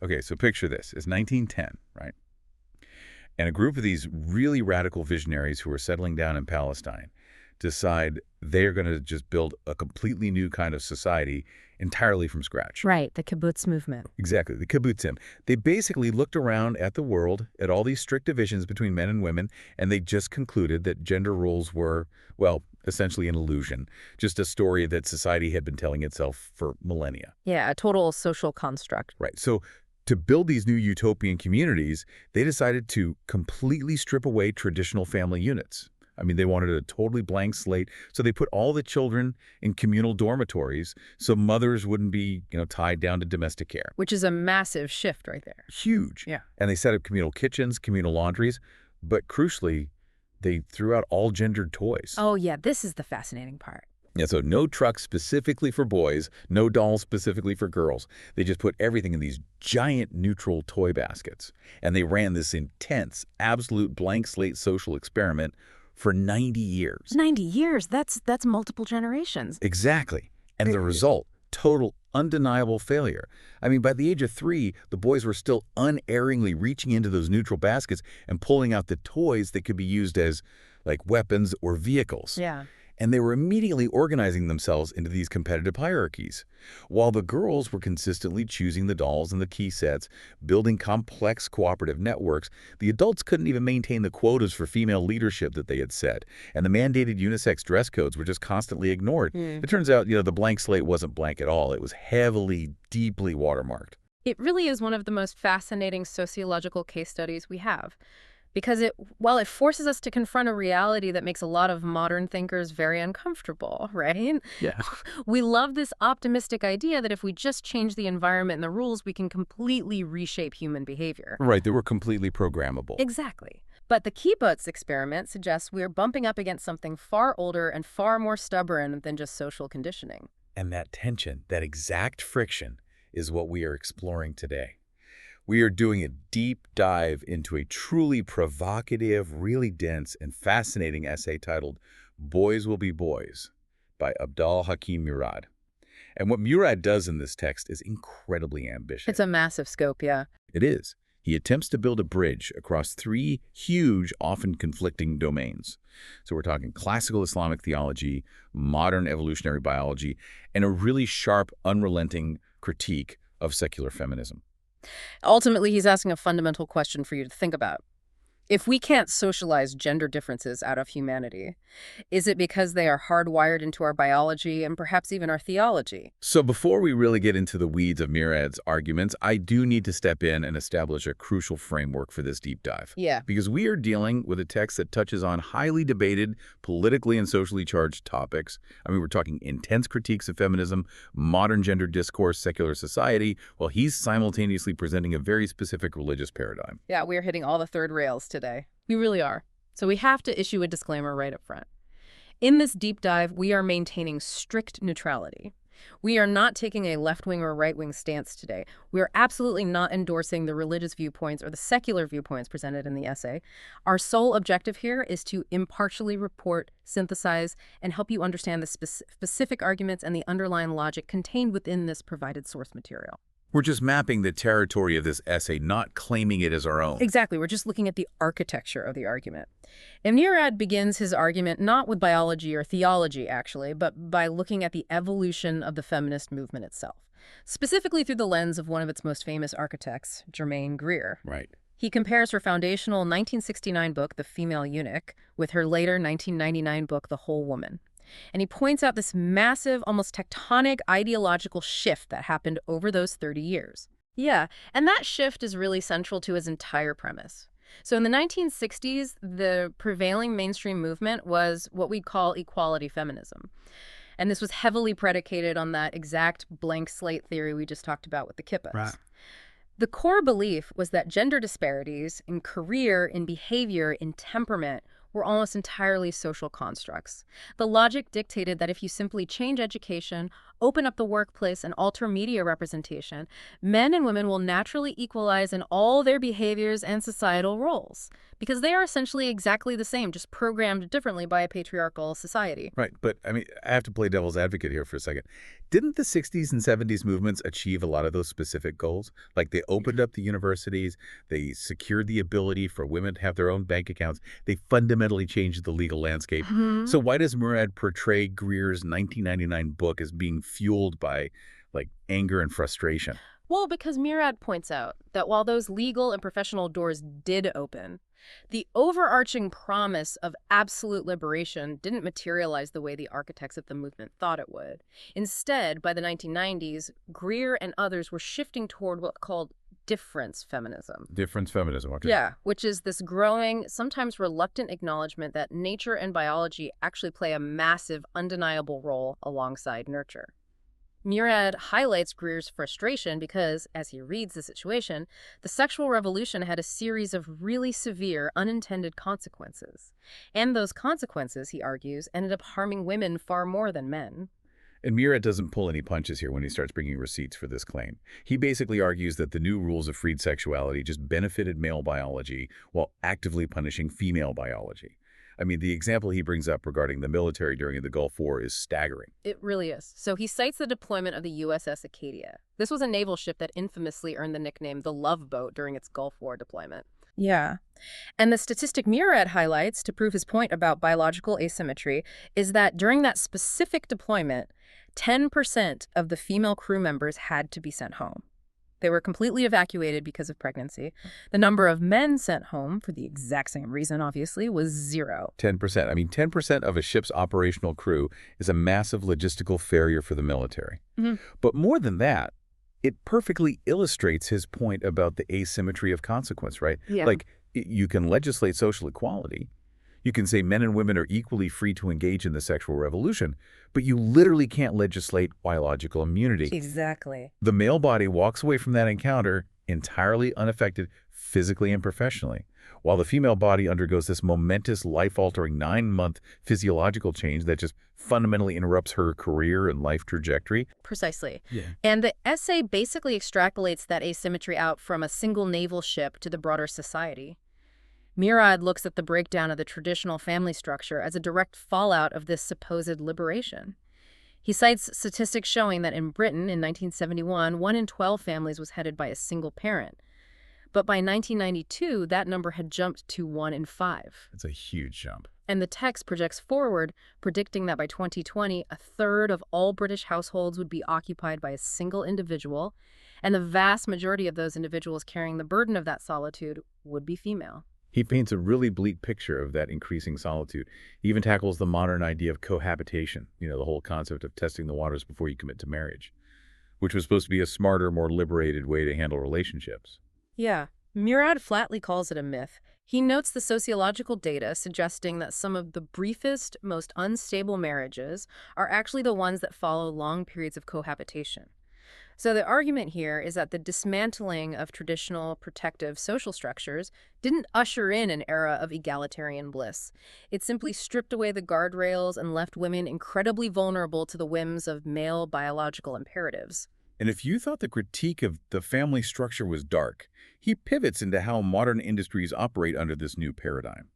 Okay, so picture this. It's 1910, right? And a group of these really radical visionaries who are settling down in Palestine decide they are going to just build a completely new kind of society entirely from scratch. Right, the kibbutz movement. Exactly, the kibbutzim. They basically looked around at the world, at all these strict divisions between men and women, and they just concluded that gender roles were, well, essentially an illusion, just a story that society had been telling itself for millennia. Yeah, a total social construct. Right, so to build these new utopian communities, they decided to completely strip away traditional family units. I mean, they wanted a totally blank slate, so they put all the children in communal dormitories so mothers wouldn't be, tied down to domestic care. Which is a massive shift right there. Huge. Yeah. And they set up communal kitchens, communal laundries, but crucially, they threw out all gendered toys. Oh, yeah, this is the fascinating part. Yeah, so no trucks specifically for boys, no dolls specifically for girls. They just put everything in these giant neutral toy baskets. And they ran this intense, absolute blank slate social experiment for 90 years. 90 years? That's multiple generations. Exactly. And the result, total, undeniable failure. I mean, by the age of 3, the boys were still unerringly reaching into those neutral baskets and pulling out the toys that could be used as, like, weapons or vehicles. Yeah. And they were immediately organizing themselves into these competitive hierarchies, while the girls were consistently choosing the dolls and the key sets, building complex cooperative networks. The adults couldn't even maintain the quotas for female leadership that they had set, and the mandated unisex dress codes were just constantly ignored. It turns out, the blank slate wasn't blank at all. It was heavily, deeply watermarked. It really is one of the most fascinating sociological case studies we have. Because while it forces us to confront a reality that makes a lot of modern thinkers very uncomfortable, right? Yeah. We love this optimistic idea that if we just change the environment and the rules, we can completely reshape human behavior. Right, they were completely programmable. Exactly. But the kibbutz experiment suggests we're bumping up against something far older and far more stubborn than just social conditioning. And that tension, that exact friction, is what we are exploring today. We are doing a deep dive into a truly provocative, really dense, and fascinating essay titled Boys Will Be Boys by Abdal-Hakim Murad. And what Murad does in this text is incredibly ambitious. It's a massive scope, yeah. It is. He attempts to build a bridge across 3 huge, often conflicting domains. So we're talking classical Islamic theology, modern evolutionary biology, and a really sharp, unrelenting critique of secular feminism. Ultimately, he's asking a fundamental question for you to think about. If we can't socialize gender differences out of humanity, is it because they are hardwired into our biology and perhaps even our theology? So before we really get into the weeds of Murad's arguments, I do need to step in and establish a crucial framework for this deep dive. Yeah. Because we are dealing with a text that touches on highly debated, politically and socially charged topics. I mean, we're talking intense critiques of feminism, modern gender discourse, secular society, while he's simultaneously presenting a very specific religious paradigm. Yeah, we're hitting all the third rails today. We really are. So we have to issue a disclaimer right up front. In this deep dive, we are maintaining strict neutrality. We are not taking a left-wing or right-wing stance today. We are absolutely not endorsing the religious viewpoints or the secular viewpoints presented in the essay. Our sole objective here is to impartially report, synthesize, and help you understand the specific arguments and the underlying logic contained within this provided source material. We're just mapping the territory of this essay, not claiming it as our own. Exactly. We're just looking at the architecture of the argument. And Murad begins his argument not with biology or theology, actually, but by looking at the evolution of the feminist movement itself, specifically through the lens of one of its most famous architects, Germaine Greer. Right. He compares her foundational 1969 book, The Female Eunuch, with her later 1999 book, The Whole Woman. And he points out this massive, almost tectonic ideological shift that happened over those 30 years. Yeah, and that shift is really central to his entire premise. So in the 1960s, the prevailing mainstream movement was what we call equality feminism. And this was heavily predicated on that exact blank slate theory we just talked about with the kibbutz. Right. The core belief was that gender disparities in career, in behavior, in temperament were almost entirely social constructs. The logic dictated that if you simply change education, open up the workplace and alter media representation, men and women will naturally equalize in all their behaviors and societal roles, because they are essentially exactly the same, just programmed differently by a patriarchal society. Right, but I mean, I have to play devil's advocate here for a second. Didn't the 60s and 70s movements achieve a lot of those specific goals? Like they opened up the universities, they secured the ability for women to have their own bank accounts, they fundamentally changed the legal landscape. So why does Murad portray Greer's 1999 book as being fueled by, like, anger and frustration? Well, because Murad points out that while those legal and professional doors did open, the overarching promise of absolute liberation didn't materialize the way the architects of the movement thought it would. Instead, by the 1990s, Greer and others were shifting toward what called difference feminism. Difference feminism, okay. Yeah, which is this growing, sometimes reluctant acknowledgement that nature and biology actually play a massive, undeniable role alongside nurture. Murad highlights Greer's frustration because, as he reads the situation, the sexual revolution had a series of really severe, unintended consequences. And those consequences, he argues, ended up harming women far more than men. And Murad doesn't pull any punches here when he starts bringing receipts for this claim. He basically argues that the new rules of freed sexuality just benefited male biology while actively punishing female biology. I mean, the example he brings up regarding the military during the Gulf War is staggering. It really is. So he cites the deployment of the USS Acadia. This was a naval ship that infamously earned the nickname the Love Boat during its Gulf War deployment. Yeah. And the statistic Murad highlights to prove his point about biological asymmetry is that during that specific deployment, 10% of the female crew members had to be sent home. They were completely evacuated because of pregnancy. The number of men sent home, for the exact same reason, obviously, was 0. 10%. I mean, 10% of a ship's operational crew is a massive logistical failure for the military. But more than that, it perfectly illustrates his point about the asymmetry of consequence, right? Yeah. Like, you can legislate social equality. You can say men and women are equally free to engage in the sexual revolution, but you literally can't legislate biological immunity. Exactly. The male body walks away from that encounter entirely unaffected physically and professionally, while the female body undergoes this momentous, life-altering 9-month physiological change that just fundamentally interrupts her career and life trajectory. Precisely. Yeah. And the essay basically extrapolates that asymmetry out from a single naval ship to the broader society. Murad looks at the breakdown of the traditional family structure as a direct fallout of this supposed liberation. He cites statistics showing that in Britain in 1971, 1 in 12 families was headed by a single parent. But by 1992, that number had jumped to 1 in 5. It's a huge jump. And the text projects forward, predicting that by 2020, a third of all British households would be occupied by a single individual, and the vast majority of those individuals carrying the burden of that solitude would be female. He paints a really bleak picture of that increasing solitude. He even tackles the modern idea of cohabitation, the whole concept of testing the waters before you commit to marriage, which was supposed to be a smarter, more liberated way to handle relationships. Yeah, Murad flatly calls it a myth. He notes the sociological data suggesting that some of the briefest, most unstable marriages are actually the ones that follow long periods of cohabitation. So the argument here is that the dismantling of traditional protective social structures didn't usher in an era of egalitarian bliss. It simply stripped away the guardrails and left women incredibly vulnerable to the whims of male biological imperatives. And if you thought the critique of the family structure was dark, he pivots into how modern industries operate under this new paradigm.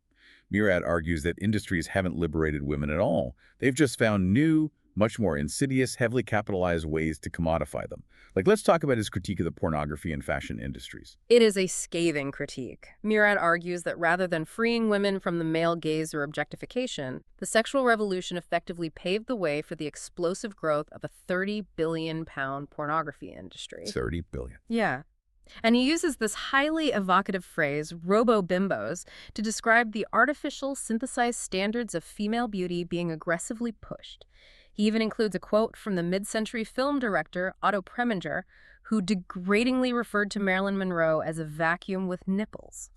Murad argues that industries haven't liberated women at all. They've just found new, much more insidious, heavily capitalized ways to commodify them. Like, let's talk about his critique of the pornography and fashion industries. It is a scathing critique. Murad argues that rather than freeing women from the male gaze or objectification, the sexual revolution effectively paved the way for the explosive growth of a 30 billion pound pornography industry. 30 billion. Yeah. And he uses this highly evocative phrase, robo-bimbos, to describe the artificial, synthesized standards of female beauty being aggressively pushed. He even includes a quote from the mid-century film director Otto Preminger, who degradingly referred to Marilyn Monroe as a vacuum with nipples.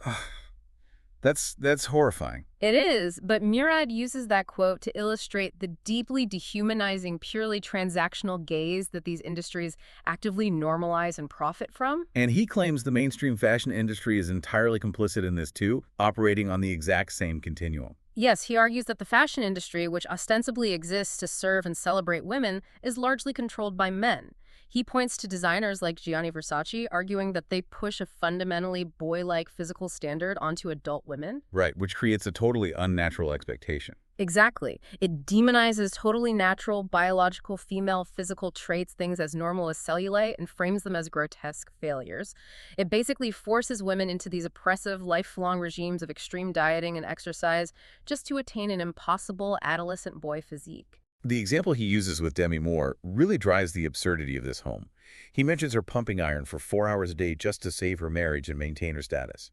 That's horrifying. It is, but Murad uses that quote to illustrate the deeply dehumanizing, purely transactional gaze that these industries actively normalize and profit from. And he claims the mainstream fashion industry is entirely complicit in this too, operating on the exact same continuum. Yes, he argues that the fashion industry, which ostensibly exists to serve and celebrate women, is largely controlled by men. He points to designers like Gianni Versace, arguing that they push a fundamentally boy-like physical standard onto adult women. Right, which creates a totally unnatural expectation. Exactly. It demonizes totally natural, biological, female physical traits, things as normal as cellulite, and frames them as grotesque failures. It basically forces women into these oppressive, lifelong regimes of extreme dieting and exercise just to attain an impossible adolescent boy physique. The example he uses with Demi Moore really drives the absurdity of this home. He mentions her pumping iron for 4 hours a day just to save her marriage and maintain her status.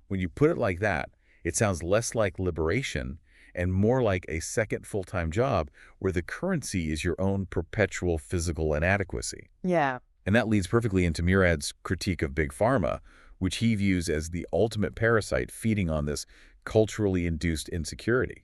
When you put it like that, it sounds less like liberation and more like a second full-time job where the currency is your own perpetual physical inadequacy. Yeah. And that leads perfectly into Murad's critique of Big Pharma, which he views as the ultimate parasite feeding on this culturally induced insecurity.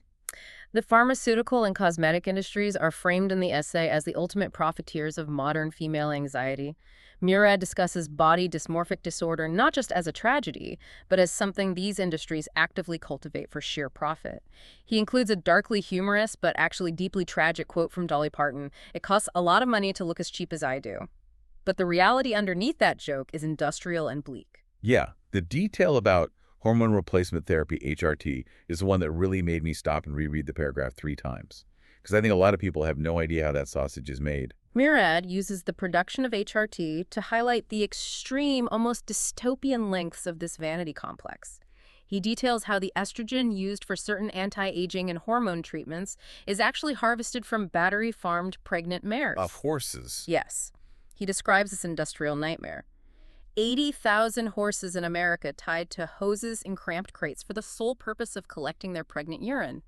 The pharmaceutical and cosmetic industries are framed in the essay as the ultimate profiteers of modern female anxiety. Murad discusses body dysmorphic disorder not just as a tragedy, but as something these industries actively cultivate for sheer profit. He includes a darkly humorous but actually deeply tragic quote from Dolly Parton: "It costs a lot of money to look as cheap as I do." But the reality underneath that joke is industrial and bleak. Yeah, the detail about hormone replacement therapy, HRT, is the one that really made me stop and reread the paragraph 3 times. Because I think a lot of people have no idea how that sausage is made. Murad uses the production of HRT to highlight the extreme, almost dystopian lengths of this vanity complex. He details how the estrogen used for certain anti-aging and hormone treatments is actually harvested from battery-farmed pregnant mares. Of horses. Yes. He describes this industrial nightmare. 80,000 horses in America tied to hoses and cramped crates for the sole purpose of collecting their pregnant urine,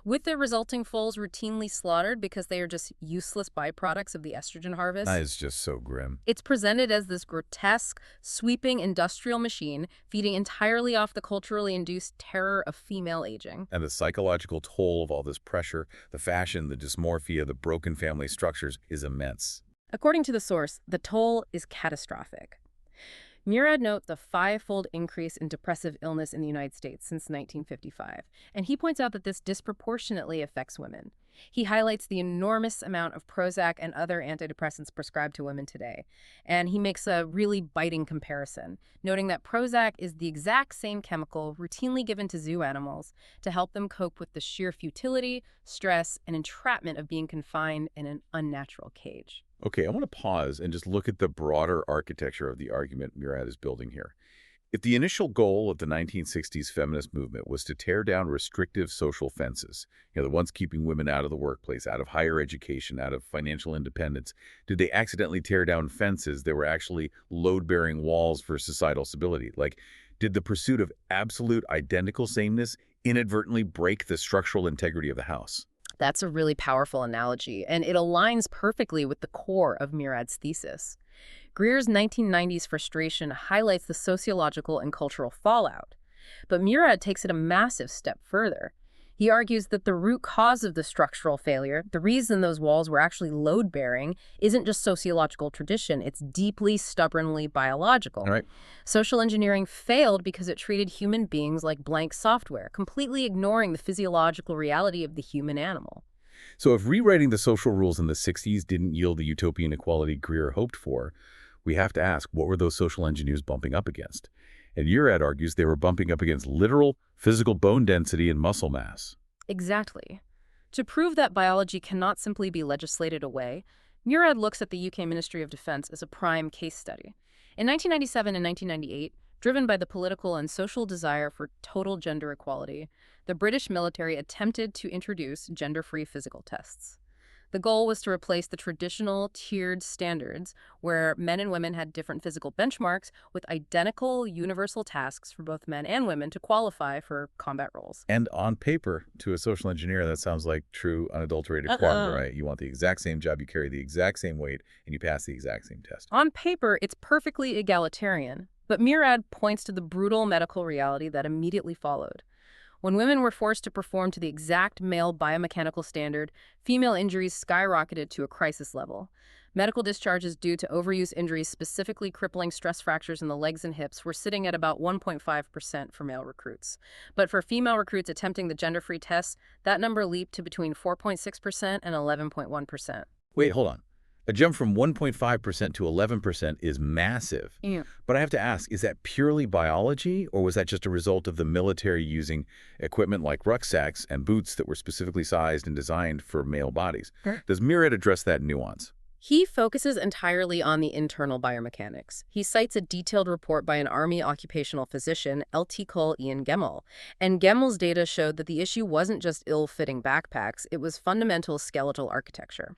with the resulting foals routinely slaughtered because they are just useless byproducts of the estrogen harvest. That is just so grim. It's presented as this grotesque, sweeping industrial machine feeding entirely off the culturally induced terror of female aging. And the psychological toll of all this pressure, the fashion, the dysmorphia, the broken family structures is immense. According to the source, the toll is catastrophic. Murad notes the 5-fold increase in depressive illness in the United States since 1955, and he points out that this disproportionately affects women. He highlights the enormous amount of Prozac and other antidepressants prescribed to women today, and he makes a really biting comparison, noting that Prozac is the exact same chemical routinely given to zoo animals to help them cope with the sheer futility, stress, and entrapment of being confined in an unnatural cage. Okay, I want to pause and just look at the broader architecture of the argument Murad is building here. If the initial goal of the 1960s feminist movement was to tear down restrictive social fences, the ones keeping women out of the workplace, out of higher education, out of financial independence, did they accidentally tear down fences that were actually load-bearing walls for societal stability? Like, did the pursuit of absolute identical sameness inadvertently break the structural integrity of the house? That's a really powerful analogy, and it aligns perfectly with the core of Murad's thesis. Greer's 1990s frustration highlights the sociological and cultural fallout, but Murad takes it a massive step further. He argues that the root cause of the structural failure, the reason those walls were actually load-bearing, isn't just sociological tradition, it's deeply, stubbornly biological. All right. Social engineering failed because it treated human beings like blank software, completely ignoring the physiological reality of the human animal. So if rewriting the social rules in the 60s didn't yield the utopian equality Greer hoped for, we have to ask, what were those social engineers bumping up against? And Murad argues they were bumping up against literal physical bone density and muscle mass. Exactly. To prove that biology cannot simply be legislated away, Murad looks at the UK Ministry of Defence as a prime case study. In 1997 and 1998, driven by the political and social desire for total gender equality, the British military attempted to introduce gender-free physical tests. The goal was to replace the traditional tiered standards where men and women had different physical benchmarks with identical universal tasks for both men and women to qualify for combat roles. And on paper, to a social engineer, that sounds like true unadulterated quality, right? You want the exact same job, you carry the exact same weight, and you pass the exact same test. On paper, it's perfectly egalitarian, but Murad points to the brutal medical reality that immediately followed. When women were forced to perform to the exact male biomechanical standard, female injuries skyrocketed to a crisis level. Medical discharges due to overuse injuries, specifically crippling stress fractures in the legs and hips, were sitting at about 1.5% for male recruits. But for female recruits attempting the gender-free test, that number leaped to between 4.6% and 11.1%. Wait, hold on. A jump from 1.5% to 11% is massive. Yeah. But I have to ask, is that purely biology, or was that just a result of the military using equipment like rucksacks and boots that were specifically sized and designed for male bodies? Sure. Does Murad address that nuance? He focuses entirely on the internal biomechanics. He cites a detailed report by an Army occupational physician, LT Col Ian Gemmell. And Gemmel's data showed that the issue wasn't just ill-fitting backpacks, it was fundamental skeletal architecture.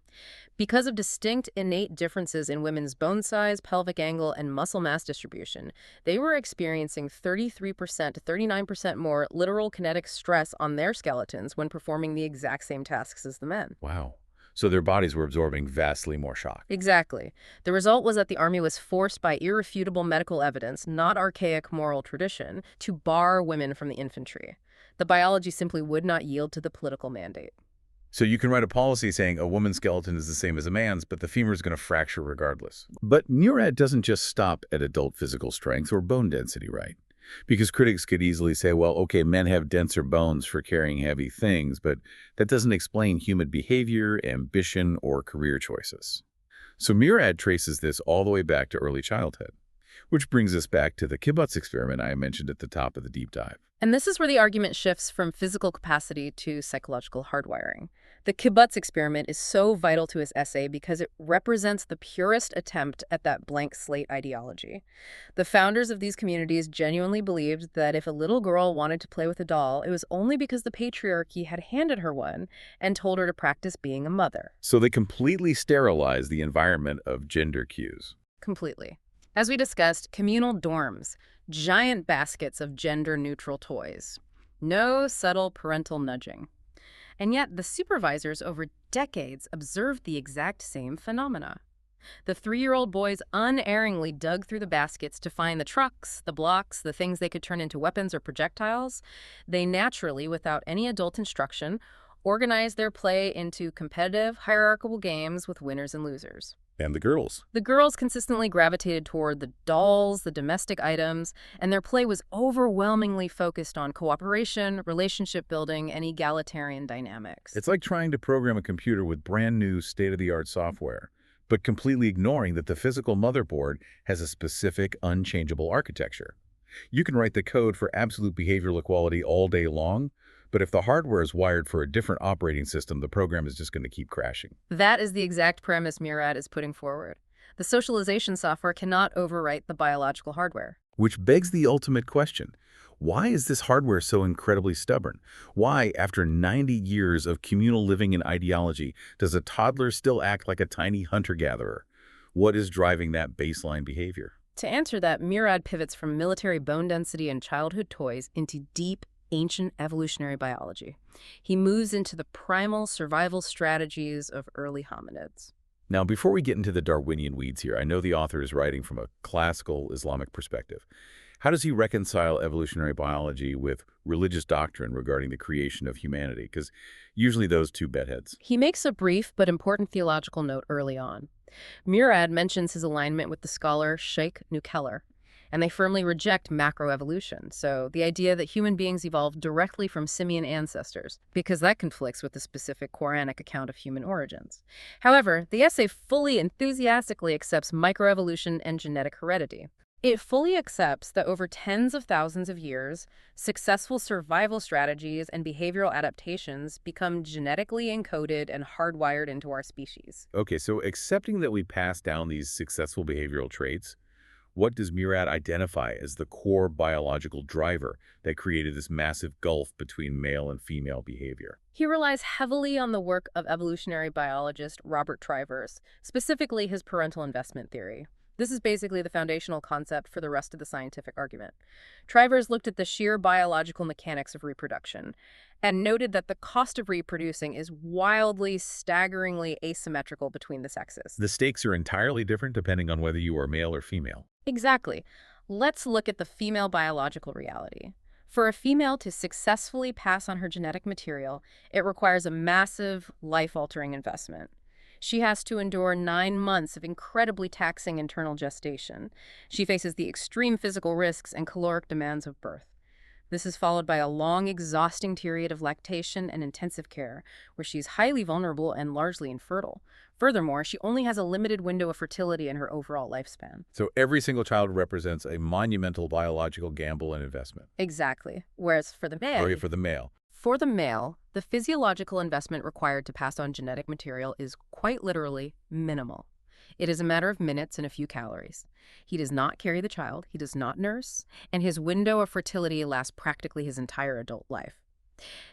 Because of distinct innate differences in women's bone size, pelvic angle, and muscle mass distribution, they were experiencing 33% to 39% more literal kinetic stress on their skeletons when performing the exact same tasks as the men. Wow. So their bodies were absorbing vastly more shock. Exactly. The result was that the Army was forced by irrefutable medical evidence, not archaic moral tradition, to bar women from the infantry. The biology simply would not yield to the political mandate. So you can write a policy saying a woman's skeleton is the same as a man's, but the femur is going to fracture regardless. But Murad doesn't just stop at adult physical strength or bone density, right? Because critics could easily say, well, okay, men have denser bones for carrying heavy things, but that doesn't explain human behavior, ambition, or career choices. So Murad traces this all the way back to early childhood, which brings us back to the kibbutz experiment I mentioned at the top of the deep dive. And this is where the argument shifts from physical capacity to psychological hardwiring. The kibbutz experiment is so vital to his essay because it represents the purest attempt at that blank slate ideology. The founders of these communities genuinely believed that if a little girl wanted to play with a doll, it was only because the patriarchy had handed her one and told her to practice being a mother. So they completely sterilize the environment of gender cues. Completely. As we discussed, communal dorms, giant baskets of gender-neutral toys. No subtle parental nudging. And yet, the supervisors over decades observed the exact same phenomena. The 3-year-old boys unerringly dug through the baskets to find the trucks, the blocks, the things they could turn into weapons or projectiles. They naturally, without any adult instruction, organized their play into competitive, hierarchical games with winners and losers. And the girls? The girls consistently gravitated toward the dolls, the domestic items, and their play was overwhelmingly focused on cooperation, relationship building, and egalitarian dynamics. It's like trying to program a computer with brand new state-of-the-art software, but completely ignoring that the physical motherboard has a specific, unchangeable architecture. You can write the code for absolute behavioral equality all day long, but if the hardware is wired for a different operating system, the program is just going to keep crashing. That is the exact premise Murad is putting forward. The socialization software cannot overwrite the biological hardware. Which begs the ultimate question. Why is this hardware so incredibly stubborn? Why, after 90 years of communal living and ideology, does a toddler still act like a tiny hunter-gatherer? What is driving that baseline behavior? To answer that, Murad pivots from military bone density and childhood toys into deep, ancient evolutionary biology. He moves into the primal survival strategies of early hominids. Now, before we get into the Darwinian weeds here, I know the author is writing from a classical Islamic perspective. How does he reconcile evolutionary biology with religious doctrine regarding the creation of humanity? Because usually those two butt heads. He makes a brief but important theological note early on. Murad mentions his alignment with the scholar Sheikh Nukeller, and they firmly reject macroevolution, so the idea that human beings evolved directly from simian ancestors, because that conflicts with the specific Quranic account of human origins. However, the essay fully enthusiastically accepts microevolution and genetic heredity. It fully accepts that over tens of thousands of years, successful survival strategies and behavioral adaptations become genetically encoded and hardwired into our species. Okay, so accepting that we pass down these successful behavioral traits, what does Murad identify as the core biological driver that created this massive gulf between male and female behavior? He relies heavily on the work of evolutionary biologist Robert Trivers, specifically his parental investment theory. This is basically the foundational concept for the rest of the scientific argument. Trivers looked at the sheer biological mechanics of reproduction and noted that the cost of reproducing is wildly, staggeringly asymmetrical between the sexes. The stakes are entirely different depending on whether you are male or female. Exactly. Let's look at the female biological reality. For a female to successfully pass on her genetic material, it requires a massive, life-altering investment. She has to endure 9 months of incredibly taxing internal gestation. She faces the extreme physical risks and caloric demands of birth. This is followed by a long, exhausting period of lactation and intensive care, where she's highly vulnerable and largely infertile. Furthermore, she only has a limited window of fertility in her overall lifespan. So every single child represents a monumental biological gamble and investment. Exactly. Whereas for the male, Or for the male. the physiological investment required to pass on genetic material is quite literally minimal. It is a matter of minutes and a few calories. He does not carry the child, he does not nurse, and his window of fertility lasts practically his entire adult life.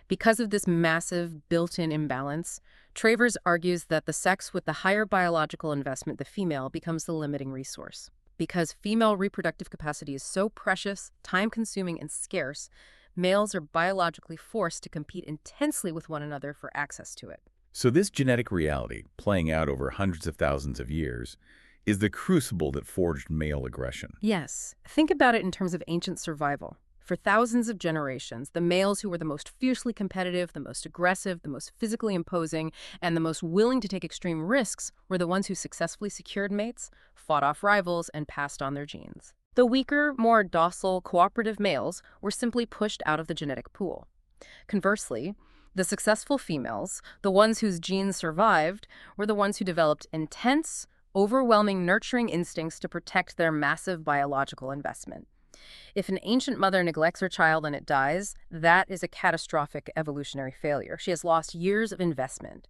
Because of this massive built-in imbalance, Travers argues that the sex with the higher biological investment, the female, becomes the limiting resource. Because female reproductive capacity is so precious, time-consuming, and scarce, males are biologically forced to compete intensely with one another for access to it. So this genetic reality, playing out over hundreds of thousands of years, is the crucible that forged male aggression. Yes. Think about it in terms of ancient survival. For thousands of generations, the males who were the most fiercely competitive, the most aggressive, the most physically imposing, and the most willing to take extreme risks were the ones who successfully secured mates, fought off rivals, and passed on their genes. The weaker, more docile, cooperative males were simply pushed out of the genetic pool. Conversely, the successful females, the ones whose genes survived, were the ones who developed intense, overwhelming nurturing instincts to protect their massive biological investment. If an ancient mother neglects her child and it dies, that is a catastrophic evolutionary failure. She has lost years of investment.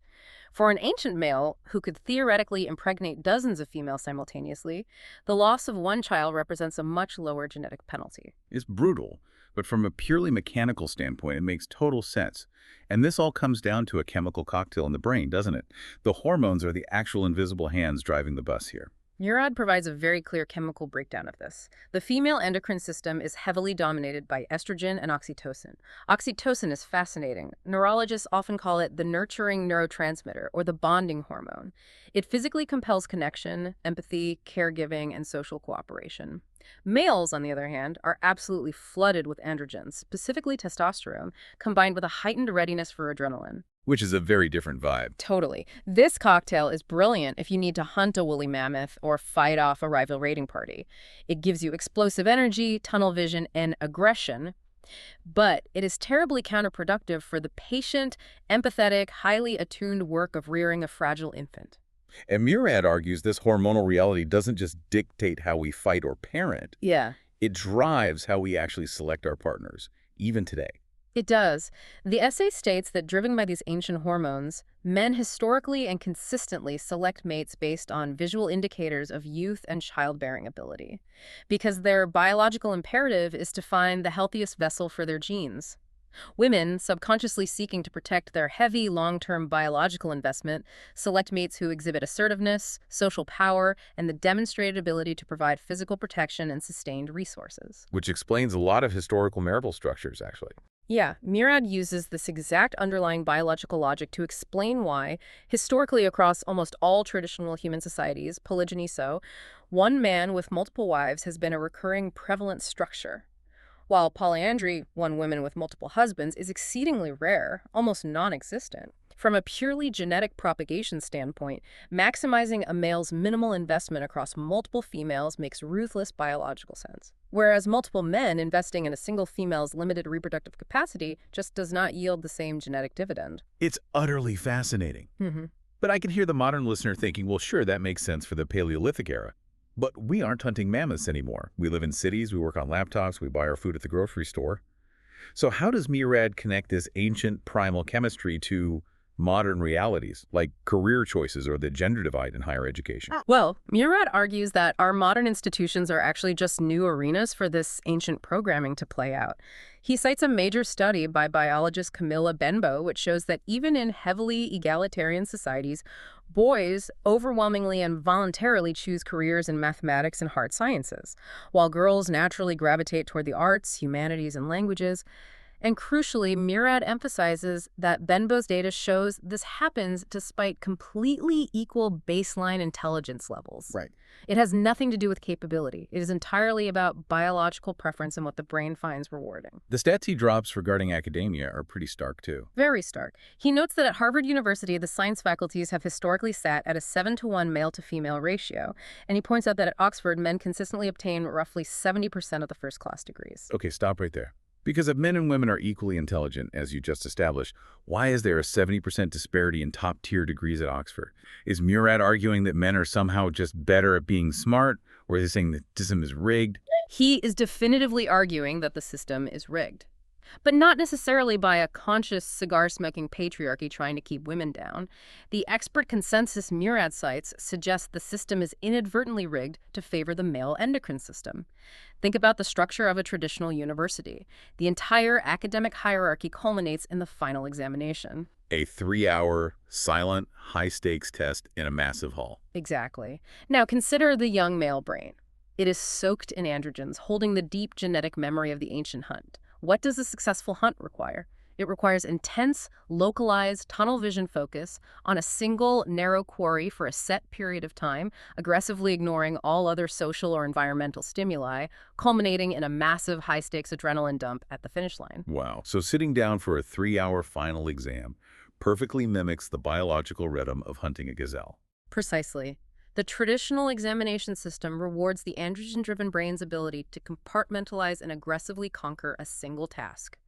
For an ancient male who could theoretically impregnate dozens of females simultaneously, the loss of one child represents a much lower genetic penalty. It's brutal, but from a purely mechanical standpoint, it makes total sense. And this all comes down to a chemical cocktail in the brain, doesn't it? The hormones are the actual invisible hands driving the bus here. Murad provides a very clear chemical breakdown of this. The female endocrine system is heavily dominated by estrogen and oxytocin. Oxytocin is fascinating. Neurologists often call it the nurturing neurotransmitter or the bonding hormone. It physically compels connection, empathy, caregiving, and social cooperation. Males, on the other hand, are absolutely flooded with androgens, specifically testosterone, combined with a heightened readiness for adrenaline. Which is a very different vibe. Totally. This cocktail is brilliant if you need to hunt a woolly mammoth or fight off a rival raiding party. It gives you explosive energy, tunnel vision, and aggression, but it is terribly counterproductive for the patient, empathetic, highly attuned work of rearing a fragile infant. And Murad argues this hormonal reality doesn't just dictate how we fight or parent. Yeah. It drives how we actually select our partners, even today. It does. The essay states that driven by these ancient hormones, men historically and consistently select mates based on visual indicators of youth and childbearing ability, because their biological imperative is to find the healthiest vessel for their genes. Women, subconsciously seeking to protect their heavy, long-term biological investment, select mates who exhibit assertiveness, social power, and the demonstrated ability to provide physical protection and sustained resources. Which explains a lot of historical marital structures, actually. Yeah, Murad uses this exact underlying biological logic to explain why, historically across almost all traditional human societies, polygyny so, one man with multiple wives has been a recurring prevalent structure, while polyandry, one woman with multiple husbands, is exceedingly rare, almost non-existent. From a purely genetic propagation standpoint, maximizing a male's minimal investment across multiple females makes ruthless biological sense. Whereas multiple men investing in a single female's limited reproductive capacity just does not yield the same genetic dividend. It's utterly fascinating. But I can hear the modern listener thinking, well, sure, that makes sense for the Paleolithic era. But we aren't hunting mammoths anymore. We live in cities, we work on laptops, we buy our food at the grocery store. So how does Murad connect this ancient primal chemistry to modern realities, like career choices or the gender divide in higher education? Well, Murad argues that our modern institutions are actually just new arenas for this ancient programming to play out. He cites a major study by biologist Camilla Benbow, which shows that even in heavily egalitarian societies, boys overwhelmingly and voluntarily choose careers in mathematics and hard sciences, while girls naturally gravitate toward the arts, humanities, and languages. And crucially, Murad emphasizes that Benbow's data shows this happens despite completely equal baseline intelligence levels. Right. It has nothing to do with capability. It is entirely about biological preference and what the brain finds rewarding. The stats he drops regarding academia are pretty stark, too. Very stark. He notes that at Harvard University, the science faculties have historically sat at a 7-to-1 male-to-female ratio, and he points out that at Oxford, men consistently obtain roughly 70% of the first-class degrees. Okay, stop right there. Because if men and women are equally intelligent, as you just established, why is there a 70% disparity in top-tier degrees at Oxford? Is Murad arguing that men are somehow just better at being smart, or is he saying that the system is rigged? He is definitively arguing that the system is rigged. But not necessarily by a conscious cigar-smoking patriarchy trying to keep women down. The expert consensus Murad cites suggests the system is inadvertently rigged to favor the male endocrine system. Think about the structure of a traditional university. The entire academic hierarchy culminates in the final examination. A 3-hour, silent, high-stakes test in a massive hall. Exactly. Now consider the young male brain. It is soaked in androgens, holding the deep genetic memory of the ancient hunt. What does a successful hunt require? It requires intense, localized, tunnel vision focus on a single, narrow quarry for a set period of time, aggressively ignoring all other social or environmental stimuli, culminating in a massive, high-stakes adrenaline dump at the finish line. Wow. So sitting down for a 3-hour final exam perfectly mimics the biological rhythm of hunting a gazelle. Precisely. The traditional examination system rewards the androgen-driven brain's ability to compartmentalize and aggressively conquer a single task.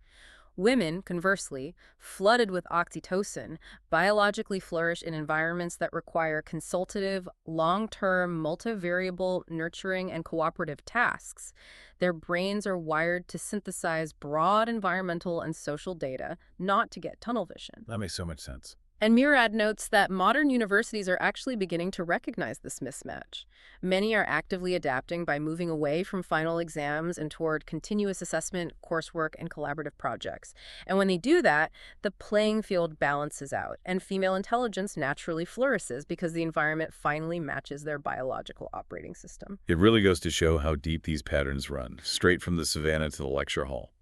Women, conversely, flooded with oxytocin, biologically flourish in environments that require consultative, long-term, multivariable, nurturing, and cooperative tasks. Their brains are wired to synthesize broad environmental and social data, not to get tunnel vision. That makes so much sense. And Murad notes that modern universities are actually beginning to recognize this mismatch. Many are actively adapting by moving away from final exams and toward continuous assessment, coursework, and collaborative projects. And when they do that, the playing field balances out, and female intelligence naturally flourishes because the environment finally matches their biological operating system. It really goes to show how deep these patterns run, straight from the savannah to the lecture hall.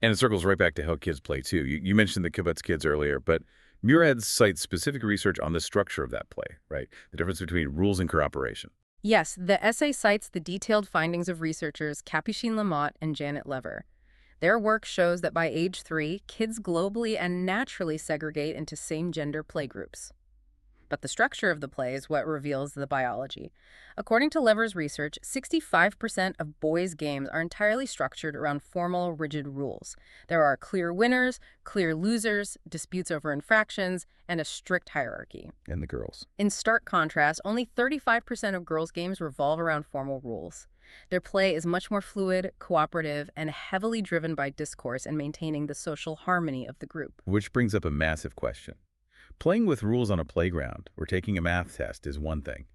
And it circles right back to how kids play, too. You mentioned the kibbutz kids earlier, but Murad cites specific research on the structure of that play, right? The difference between rules and cooperation. Yes, the essay cites the detailed findings of researchers Capucine Lamotte and Janet Lever. Their work shows that by age 3, kids globally and naturally segregate into same-gender playgroups. But the structure of the play is what reveals the biology. According to Lever's research, 65% of boys' games are entirely structured around formal, rigid rules. There are clear winners, clear losers, disputes over infractions, and a strict hierarchy. And the girls. In stark contrast, only 35% of girls' games revolve around formal rules. Their play is much more fluid, cooperative, and heavily driven by discourse and maintaining the social harmony of the group. Which brings up a massive question. Playing with rules on a playground or taking a math test is one thing.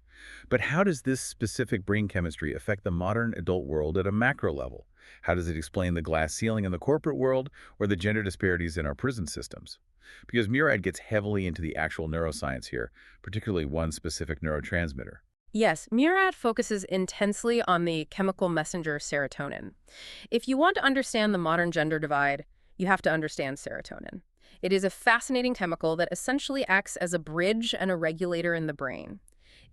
But how does this specific brain chemistry affect the modern adult world at a macro level? How does it explain the glass ceiling in the corporate world or the gender disparities in our prison systems? Because Murad gets heavily into the actual neuroscience here, particularly one specific neurotransmitter. Yes, Murad focuses intensely on the chemical messenger serotonin. If you want to understand the modern gender divide, you have to understand serotonin. It is a fascinating chemical that essentially acts as a bridge and a regulator in the brain.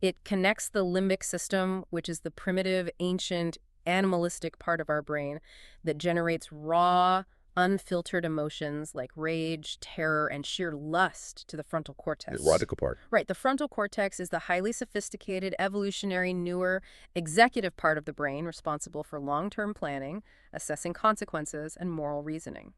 It connects the limbic system, which is the primitive, ancient, animalistic part of our brain that generates raw, unfiltered emotions like rage, terror, and sheer lust, to the frontal cortex. The erotica part. Right, the frontal cortex is the highly sophisticated, evolutionary, newer, executive part of the brain responsible for long-term planning, assessing consequences, and moral reasoning.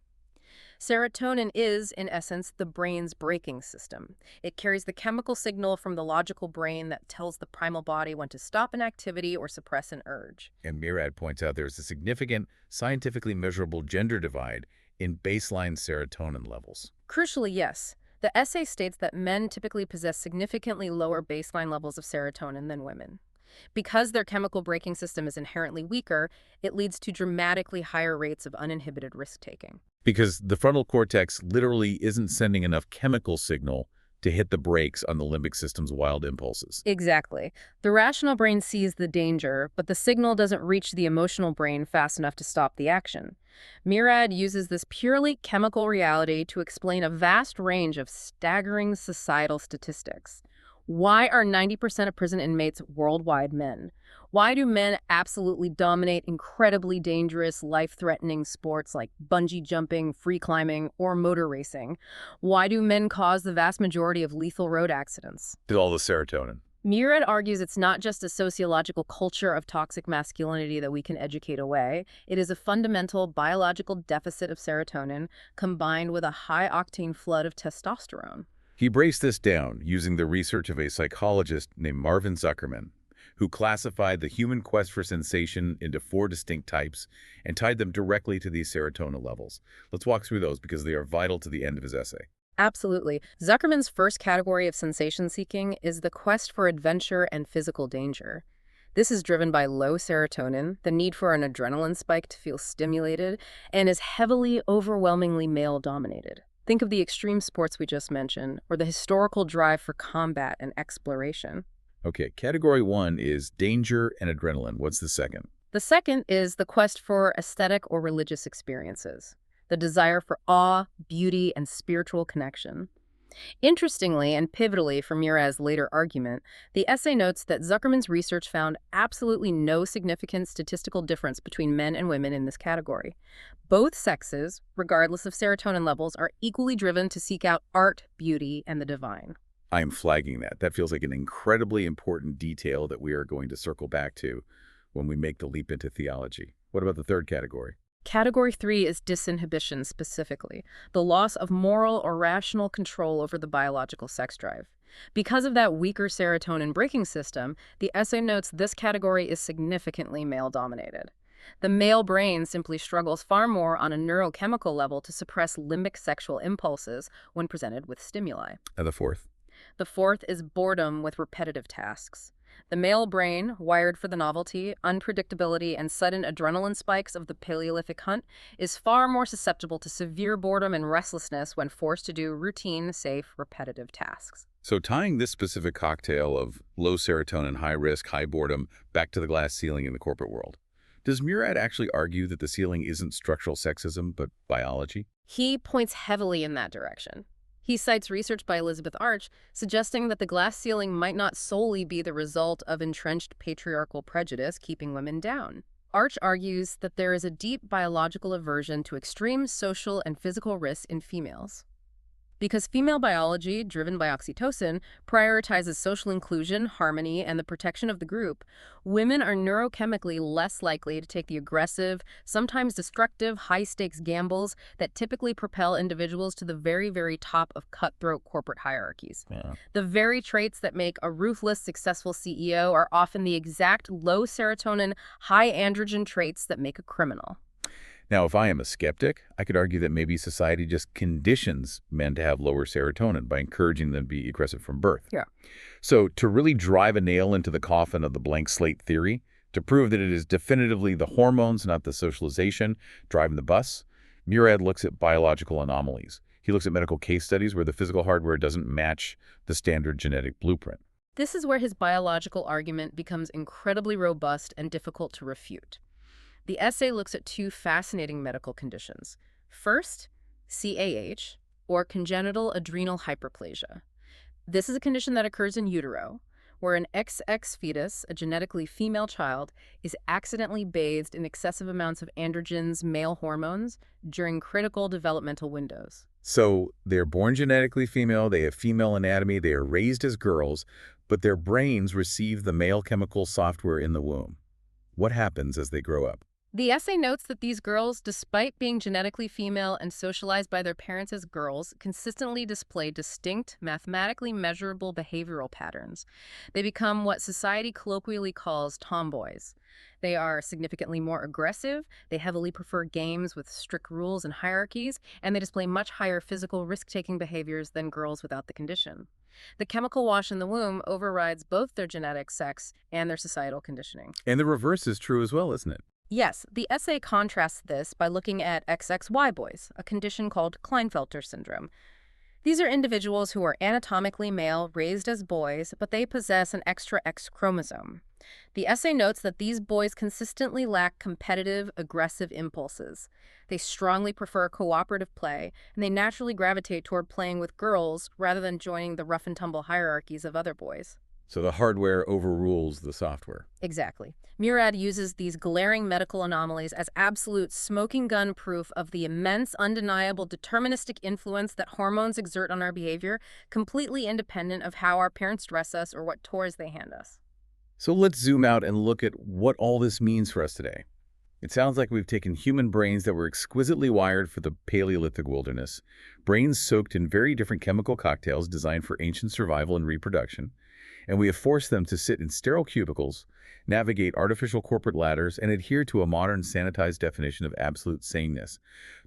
Serotonin is, in essence, the brain's braking system. It carries the chemical signal from the logical brain that tells the primal body when to stop an activity or suppress an urge. And Murad points out there's a significant, scientifically measurable gender divide in baseline serotonin levels. Crucially, yes. The essay states that men typically possess significantly lower baseline levels of serotonin than women. Because their chemical braking system is inherently weaker, it leads to dramatically higher rates of uninhibited risk-taking. Because the frontal cortex literally isn't sending enough chemical signal to hit the brakes on the limbic system's wild impulses. Exactly. The rational brain sees the danger, but the signal doesn't reach the emotional brain fast enough to stop the action. Murad uses this purely chemical reality to explain a vast range of staggering societal statistics. Why are 90% of prison inmates worldwide men? Why do men absolutely dominate incredibly dangerous, life-threatening sports like bungee jumping, free climbing, or motor racing? Why do men cause the vast majority of lethal road accidents? Did all the serotonin. Murad argues it's not just a sociological culture of toxic masculinity that we can educate away. It is a fundamental biological deficit of serotonin combined with a high-octane flood of testosterone. He braced this down using the research of a psychologist named Marvin Zuckerman, who classified the human quest for sensation into 4 distinct types and tied them directly to these serotonin levels. Let's walk through those because they are vital to the end of his essay. Absolutely. Zuckerman's first category of sensation-seeking is the quest for adventure and physical danger. This is driven by low serotonin, the need for an adrenaline spike to feel stimulated, and is heavily, overwhelmingly male-dominated. Think of the extreme sports we just mentioned, or the historical drive for combat and exploration. Okay, category 1 is danger and adrenaline. What's the second? The second is the quest for aesthetic or religious experiences, the desire for awe, beauty, and spiritual connection. Interestingly and pivotally from Murad's later argument, the essay notes that Zuckerman's research found absolutely no significant statistical difference between men and women in this category. Both sexes, regardless of serotonin levels, are equally driven to seek out art, beauty, and the divine. I am flagging that. That feels like an incredibly important detail that we are going to circle back to when we make the leap into theology. What about the third category? Category 3 is disinhibition specifically, the loss of moral or rational control over the biological sex drive. Because of that weaker serotonin braking system, the essay notes this category is significantly male-dominated. The male brain simply struggles far more on a neurochemical level to suppress limbic sexual impulses when presented with stimuli. And the fourth? The fourth is boredom with repetitive tasks. The male brain, wired for the novelty, unpredictability, and sudden adrenaline spikes of the Paleolithic hunt, is far more susceptible to severe boredom and restlessness when forced to do routine, safe, repetitive tasks. So tying this specific cocktail of low serotonin, high risk, high boredom back to the glass ceiling in the corporate world, does Murad actually argue that the ceiling isn't structural sexism, but biology? He points heavily in that direction. He cites research by Elizabeth Arch suggesting that the glass ceiling might not solely be the result of entrenched patriarchal prejudice keeping women down. Arch argues that there is a deep biological aversion to extreme social and physical risks in females. Because female biology, driven by oxytocin, prioritizes social inclusion, harmony, and the protection of the group, women are neurochemically less likely to take the aggressive, sometimes destructive, high-stakes gambles that typically propel individuals to the very, very top of cutthroat corporate hierarchies. Yeah. The very traits that make a ruthless, successful CEO are often the exact low serotonin, high androgen traits that make a criminal. Now, if I am a skeptic, I could argue that maybe society just conditions men to have lower serotonin by encouraging them to be aggressive from birth. Yeah. So to really drive a nail into the coffin of the blank slate theory, to prove that it is definitively the hormones, not the socialization, driving the bus, Murad looks at biological anomalies. He looks at medical case studies where the physical hardware doesn't match the standard genetic blueprint. This is where his biological argument becomes incredibly robust and difficult to refute. The essay looks at 2 fascinating medical conditions. First, CAH, or congenital adrenal hyperplasia. This is a condition that occurs in utero, where an XX fetus, a genetically female child, is accidentally bathed in excessive amounts of androgens, male hormones, during critical developmental windows. So they're born genetically female, they have female anatomy, they are raised as girls, but their brains receive the male chemical software in the womb. What happens as they grow up? The essay notes that these girls, despite being genetically female and socialized by their parents as girls, consistently display distinct, mathematically measurable behavioral patterns. They become what society colloquially calls tomboys. They are significantly more aggressive, they heavily prefer games with strict rules and hierarchies, and they display much higher physical risk-taking behaviors than girls without the condition. The chemical wash in the womb overrides both their genetic sex and their societal conditioning. And the reverse is true as well, isn't it? Yes, the essay contrasts this by looking at XXY boys, a condition called Klinefelter syndrome. These are individuals who are anatomically male, raised as boys, but they possess an extra X chromosome. The essay notes that these boys consistently lack competitive, aggressive impulses. They strongly prefer cooperative play, and they naturally gravitate toward playing with girls rather than joining the rough-and-tumble hierarchies of other boys. So the hardware overrules the software. Exactly. Murad uses these glaring medical anomalies as absolute smoking gun proof of the immense, undeniable, deterministic influence that hormones exert on our behavior, completely independent of how our parents dress us or what toys they hand us. So let's zoom out and look at what all this means for us today. It sounds like we've taken human brains that were exquisitely wired for the Paleolithic wilderness, brains soaked in very different chemical cocktails designed for ancient survival and reproduction, and we have forced them to sit in sterile cubicles, navigate artificial corporate ladders, and adhere to a modern sanitized definition of absolute sameness.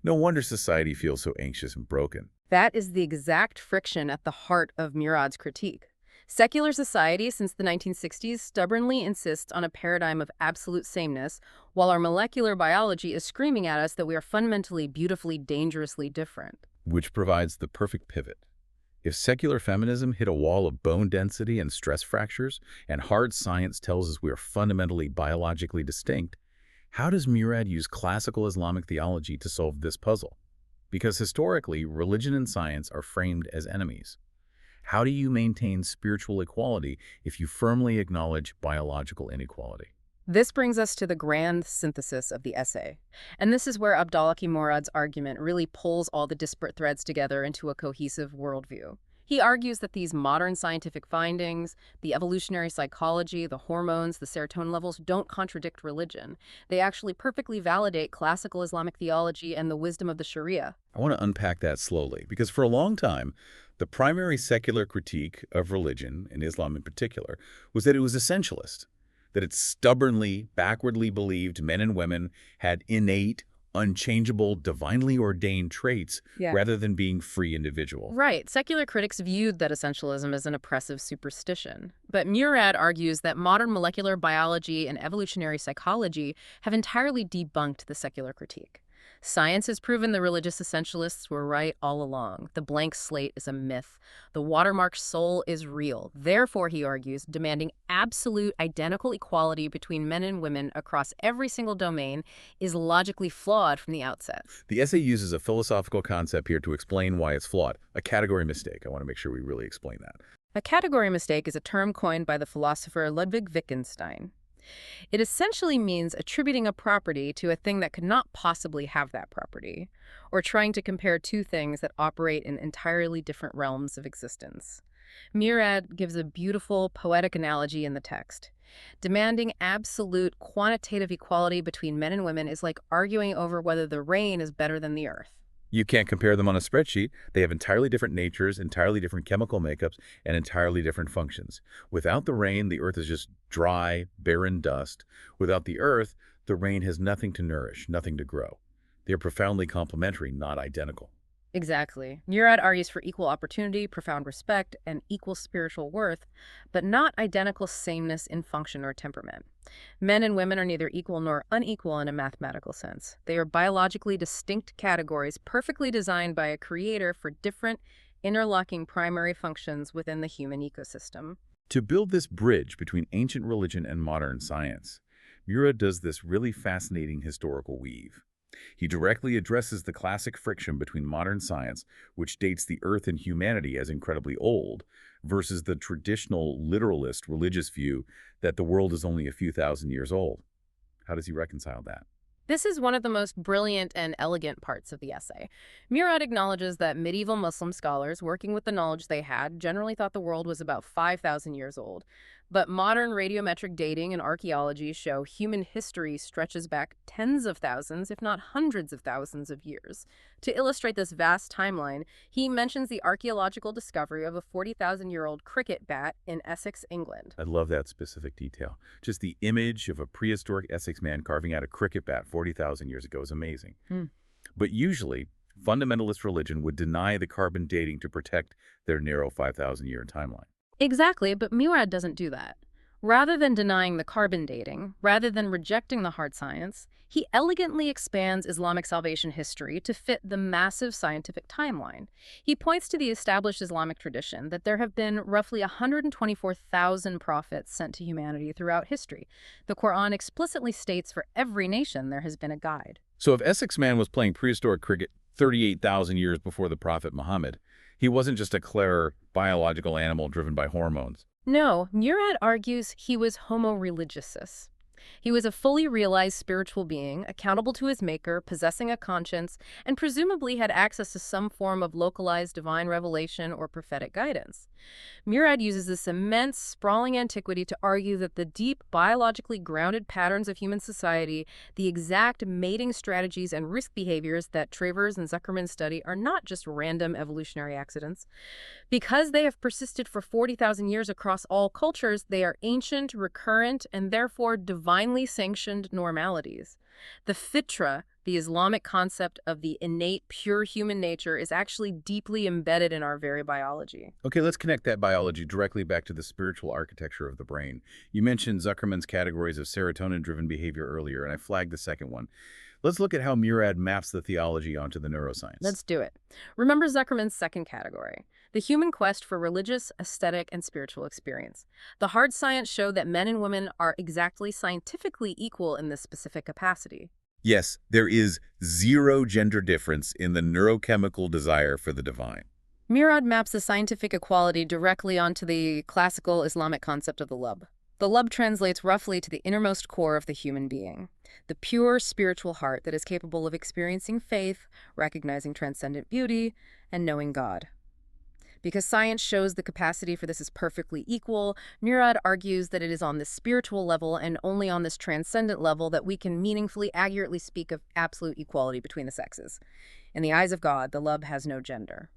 No wonder society feels so anxious and broken. That is the exact friction at the heart of Murad's critique. Secular society since the 1960s stubbornly insists on a paradigm of absolute sameness, while our molecular biology is screaming at us that we are fundamentally, beautifully, dangerously different. Which provides the perfect pivot. If secular feminism hit a wall of bone density and stress fractures, and hard science tells us we are fundamentally biologically distinct, how does Murad use classical Islamic theology to solve this puzzle? Because historically, religion and science are framed as enemies. How do you maintain spiritual equality if you firmly acknowledge biological inequality? This brings us to the grand synthesis of the essay. And this is where Abdal-Hakim Murad's argument really pulls all the disparate threads together into a cohesive worldview. He argues that these modern scientific findings, the evolutionary psychology, the hormones, the serotonin levels, don't contradict religion. They actually perfectly validate classical Islamic theology and the wisdom of the Sharia. I want to unpack that slowly, because for a long time, the primary secular critique of religion, and Islam in particular, was that it was essentialist, that it stubbornly, backwardly believed men and women had innate, unchangeable, divinely ordained traits rather than being free individuals. Right. Secular critics viewed that essentialism as an oppressive superstition. But Murad argues that modern molecular biology and evolutionary psychology have entirely debunked the secular critique. Science has proven the religious essentialists were right all along. The blank slate is a myth. The watermarked soul is real. Therefore, he argues, demanding absolute identical equality between men and women across every single domain is logically flawed from the outset. The essay uses a philosophical concept here to explain why it's flawed, a category mistake. I want to make sure we really explain that. A category mistake is a term coined by the philosopher Ludwig Wittgenstein. It essentially means attributing a property to a thing that could not possibly have that property, or trying to compare two things that operate in entirely different realms of existence. Murad gives a beautiful, poetic analogy in the text. Demanding absolute quantitative equality between men and women is like arguing over whether the rain is better than the earth. You can't compare them on a spreadsheet. They have entirely different natures, entirely different chemical makeups, and entirely different functions. Without the rain, the earth is just dry, barren dust. Without the earth, the rain has nothing to nourish, nothing to grow. They are profoundly complementary, not identical. Exactly. Murad argues for equal opportunity, profound respect, and equal spiritual worth, but not identical sameness in function or temperament. Men and women are neither equal nor unequal in a mathematical sense. They are biologically distinct categories perfectly designed by a creator for different, interlocking primary functions within the human ecosystem. To build this bridge between ancient religion and modern science, Murad does this really fascinating historical weave. He directly addresses the classic friction between modern science, which dates the Earth and humanity as incredibly old, versus the traditional literalist religious view that the world is only a few thousand years old. How does he reconcile that? This is one of the most brilliant and elegant parts of the essay. Murad acknowledges that medieval Muslim scholars, working with the knowledge they had, generally thought the world was about 5,000 years old. But modern radiometric dating and archaeology show human history stretches back tens of thousands, if not hundreds of thousands of years. To illustrate this vast timeline, he mentions the archaeological discovery of a 40,000-year-old cricket bat in Essex, England. I love that specific detail. Just the image of a prehistoric Essex man carving out a cricket bat 40,000 years ago is amazing. But usually, fundamentalist religion would deny the carbon dating to protect their narrow 5,000-year timeline. Exactly, but Murad doesn't do that. Rather than denying the carbon dating, rather than rejecting the hard science, he elegantly expands Islamic salvation history to fit the massive scientific timeline. He points to the established Islamic tradition that there have been roughly 124,000 prophets sent to humanity throughout history. The Quran explicitly states for every nation there has been a guide. So if Essex Man was playing prehistoric cricket 38,000 years before the Prophet Muhammad, he wasn't just a clever biological animal driven by hormones. No, Murad argues he was homo religious. He was a fully realized spiritual being, accountable to his maker, possessing a conscience, and presumably had access to some form of localized divine revelation or prophetic guidance. Murad uses this immense, sprawling antiquity to argue that the deep, biologically grounded patterns of human society, the exact mating strategies and risk behaviors that Travers and Zuckerman study, are not just random evolutionary accidents. Because they have persisted for 40,000 years across all cultures, they are ancient, recurrent, and therefore divinely sanctioned normalities. The fitra, the Islamic concept of the innate, pure human nature, is actually deeply embedded in our very biology. Okay, let's connect that biology directly back to the spiritual architecture of the brain. You mentioned Zuckerman's categories of serotonin-driven behavior earlier, and I flagged the second one. Let's look at how Murad maps the theology onto the neuroscience. Let's do it. Remember Zuckerman's second category, the human quest for religious, aesthetic, and spiritual experience. The hard science showed that men and women are exactly scientifically equal in this specific capacity. Yes, there is zero gender difference in the neurochemical desire for the divine. Murad maps the scientific equality directly onto the classical Islamic concept of the lub. The lub translates roughly to the innermost core of the human being, the pure spiritual heart that is capable of experiencing faith, recognizing transcendent beauty, and knowing God. Because science shows the capacity for this is perfectly equal, Murad argues that it is on this spiritual level and only on this transcendent level that we can meaningfully, accurately speak of absolute equality between the sexes. In the eyes of God, the lub has no gender.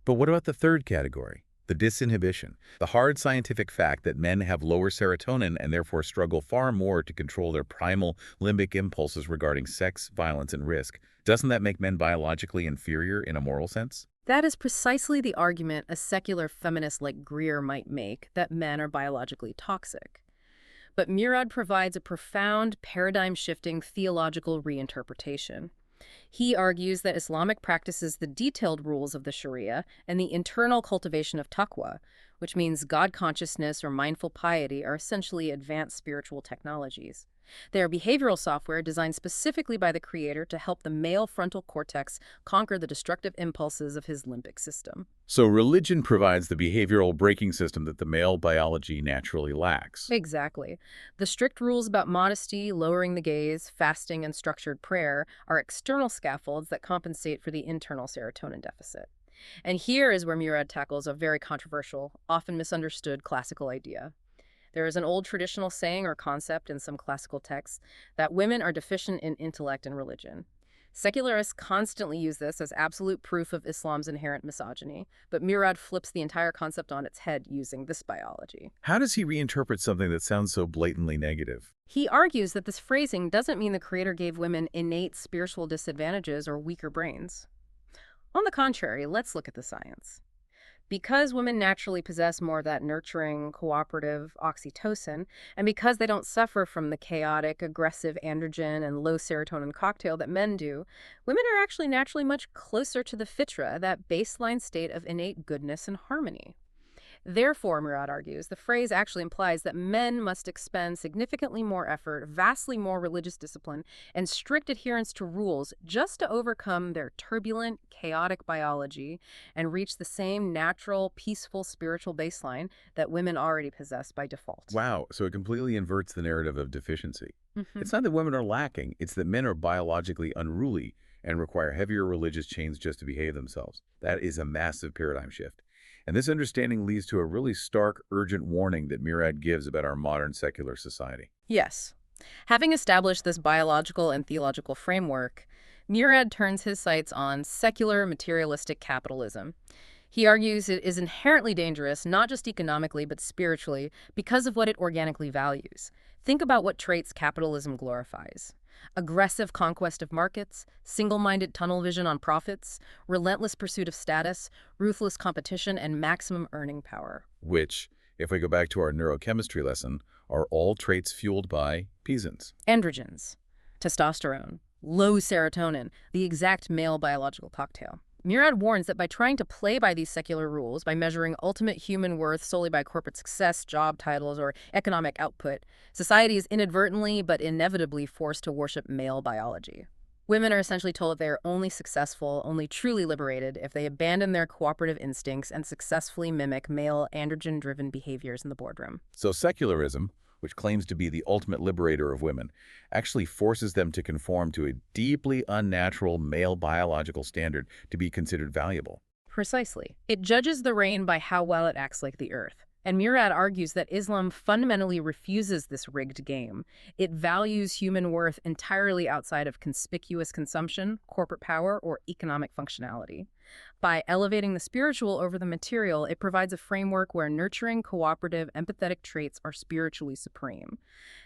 But what about the third category, the disinhibition? The hard scientific fact that men have lower serotonin and therefore struggle far more to control their primal limbic impulses regarding sex, violence, and risk. Doesn't that make men biologically inferior in a moral sense? That is precisely the argument a secular feminist like Greer might make, that men are biologically toxic. But Murad provides a profound, paradigm-shifting theological reinterpretation. He argues that Islamic practices the detailed rules of the Sharia and the internal cultivation of taqwa, which means God consciousness or mindful piety, are essentially advanced spiritual technologies. They are behavioral software designed specifically by the creator to help the male frontal cortex conquer the destructive impulses of his limbic system. So religion provides the behavioral braking system that the male biology naturally lacks. Exactly. The strict rules about modesty, lowering the gaze, fasting, and structured prayer are external scaffolds that compensate for the internal serotonin deficit. And here is where Murad tackles a very controversial, often misunderstood classical idea. There is an old traditional saying or concept in some classical texts that women are deficient in intellect and religion. Secularists constantly use this as absolute proof of Islam's inherent misogyny, but Murad flips the entire concept on its head using this biology. How does he reinterpret something that sounds so blatantly negative? He argues that this phrasing doesn't mean the creator gave women innate spiritual disadvantages or weaker brains. On the contrary, let's look at the science. Because women naturally possess more of that nurturing, cooperative oxytocin, and because they don't suffer from the chaotic, aggressive androgen and low serotonin cocktail that men do, women are actually naturally much closer to the fitra, that baseline state of innate goodness and harmony. Therefore, Murad argues, the phrase actually implies that men must expend significantly more effort, vastly more religious discipline, and strict adherence to rules just to overcome their turbulent, chaotic biology and reach the same natural, peaceful spiritual baseline that women already possess by default. Wow, so it completely inverts the narrative of deficiency. Mhm. It's not that women are lacking, it's that men are biologically unruly and require heavier religious chains just to behave themselves. That is a massive paradigm shift. And this understanding leads to a really stark, urgent warning that Murad gives about our modern secular society. Yes. Having established this biological and theological framework, Murad turns his sights on secular materialistic capitalism. He argues it is inherently dangerous, not just economically, but spiritually, because of what it organically values. Think about what traits capitalism glorifies. Aggressive conquest of markets, single-minded tunnel vision on profits, relentless pursuit of status, ruthless competition, and maximum earning power. Which, If we go back to our neurochemistry lesson, are all traits fueled by peasants? Androgens, testosterone, low serotonin, the exact male biological cocktail. Murad warns that by trying to play by these secular rules, by measuring ultimate human worth solely by corporate success, job titles, or economic output, society is inadvertently but inevitably forced to worship male biology. Women are essentially told that they are only successful, only truly liberated, if they abandon their cooperative instincts and successfully mimic male androgen-driven behaviors in the boardroom. So secularism, which claims to be the ultimate liberator of women, actually forces them to conform to a deeply unnatural male biological standard to be considered valuable. Precisely. It judges the rain by how well it acts like the earth. And Murad argues that Islam fundamentally refuses this rigged game. It values human worth entirely outside of conspicuous consumption, corporate power, or economic functionality. By elevating the spiritual over the material, it provides a framework where nurturing, cooperative, empathetic traits are spiritually supreme.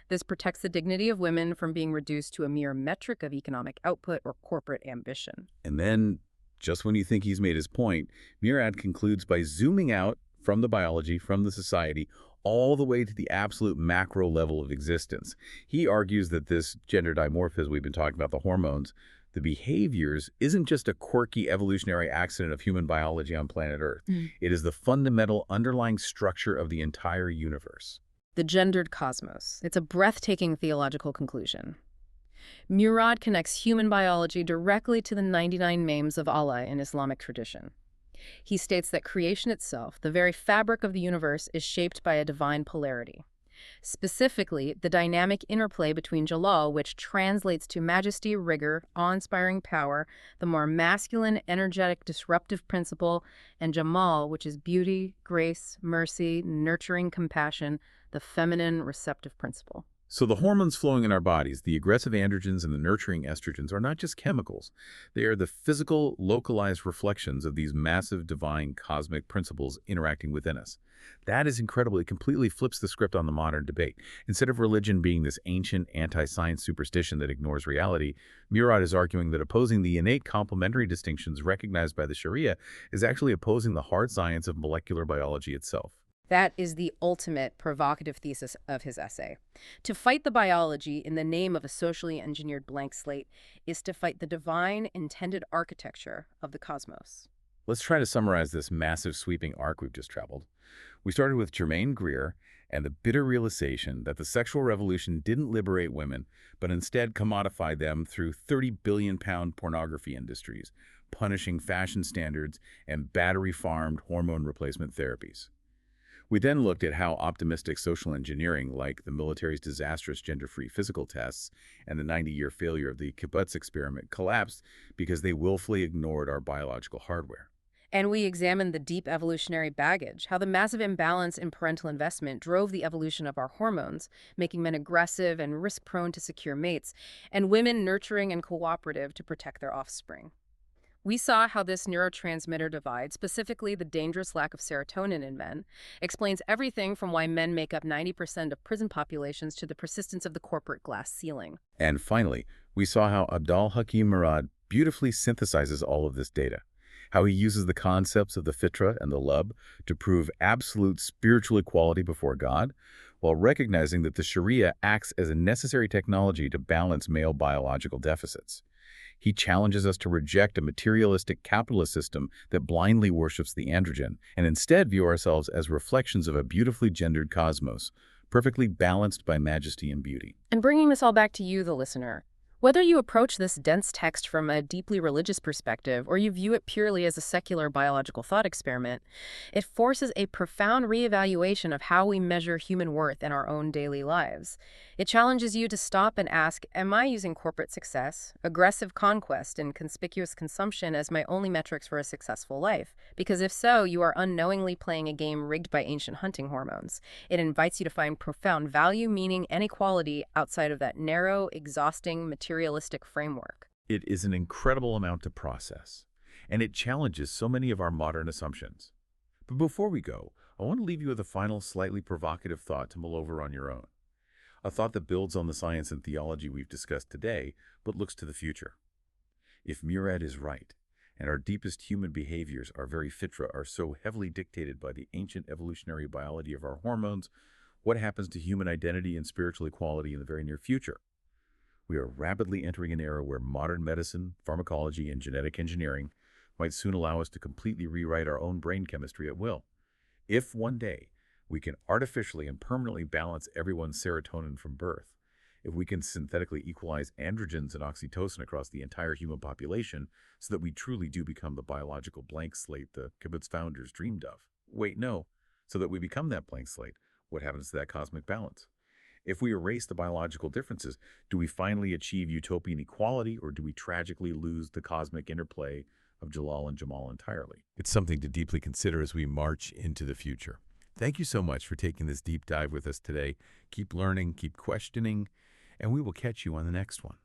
This protects the dignity of women from being reduced to a mere metric of economic output or corporate ambition. And then, just when you think he's made his point, Murad concludes by zooming out from the biology, from the society, all the way to the absolute macro level of existence. He argues that this gender dimorphism we've been talking about, the hormones, the behaviors, isn't just a quirky evolutionary accident of human biology on planet Earth. It is the fundamental underlying structure of the entire universe. The gendered cosmos. It's a breathtaking theological conclusion. Murad connects human biology directly to the 99 names of Allah in Islamic tradition. He states that creation itself, the very fabric of the universe, is shaped by a divine polarity. Specifically, the dynamic interplay between Jalal, which translates to majesty, rigor, awe-inspiring power, the more masculine, energetic, disruptive principle, and Jamal, which is beauty, grace, mercy, nurturing compassion, the feminine, receptive principle. So the hormones flowing in our bodies, the aggressive androgens and the nurturing estrogens, are not just chemicals. They are the physical, localized reflections of these massive, divine, cosmic principles interacting within us. That is incredible. It completely flips the script on the modern debate. Instead of religion being this ancient, anti-science superstition that ignores reality, Murad is arguing that opposing the innate complementary distinctions recognized by the Sharia is actually opposing the hard science of molecular biology itself. That is the ultimate provocative thesis of his essay. To fight the biology in the name of a socially engineered blank slate is to fight the divine intended architecture of the cosmos. Let's try to summarize this massive sweeping arc we've just traveled. We started with Germaine Greer and the bitter realization that the sexual revolution didn't liberate women, but instead commodified them through 30 billion-pound pornography industries, punishing fashion standards and battery-farmed hormone replacement therapies. We then looked at how optimistic social engineering, like the military's disastrous gender-free physical tests and the 90-year failure of the kibbutz experiment, collapsed because they willfully ignored our biological hardware. And we examined the deep evolutionary baggage, how the massive imbalance in parental investment drove the evolution of our hormones, making men aggressive and risk-prone to secure mates, and women nurturing and cooperative to protect their offspring. We saw how this neurotransmitter divide, specifically the dangerous lack of serotonin in men, explains everything from why men make up 90% of prison populations to the persistence of the corporate glass ceiling. And finally, we saw how Abdal-Hakim Murad beautifully synthesizes all of this data, how he uses the concepts of the fitra and the lub to prove absolute spiritual equality before God, while recognizing that the Sharia acts as a necessary technology to balance male biological deficits. He challenges us to reject a materialistic capitalist system that blindly worships the androgen and instead view ourselves as reflections of a beautifully gendered cosmos, perfectly balanced by majesty and beauty. And bringing this all back to you, the listener, whether you approach this dense text from a deeply religious perspective or you view it purely as a secular biological thought experiment, it forces a profound reevaluation of how we measure human worth in our own daily lives. It challenges you to stop and ask, am I using corporate success, aggressive conquest, and conspicuous consumption as my only metrics for a successful life? Because if so, you are unknowingly playing a game rigged by ancient hunting hormones. It invites you to find profound value, meaning, and equality outside of that narrow, exhausting, materialistic framework. It is an incredible amount to process, and it challenges so many of our modern assumptions. But before we go, I want to leave you with a final, slightly provocative thought to mull over on your own. A thought that builds on the science and theology we've discussed today, but looks to the future. If Murad is right, And our deepest human behaviors, our very fitra, are so heavily dictated by the ancient evolutionary biology of our hormones. What happens to human identity and spiritual equality in the very near future? We are rapidly entering an era where modern medicine, pharmacology, and genetic engineering might soon allow us to completely rewrite our own brain chemistry at will. If one day we can artificially and permanently balance everyone's serotonin from birth, if we can synthetically equalize androgens and oxytocin across the entire human population so that we truly do become the biological blank slate the kibbutz founders dreamed of. Wait, no. So that we become that blank slate, what happens to that cosmic balance? If we erase the biological differences, do we finally achieve utopian equality, or do we tragically lose the cosmic interplay of Jalal and Jamal entirely? It's something to deeply consider as we march into the future. Thank you so much for taking this deep dive with us today. Keep learning, keep questioning, and we will catch you on the next one.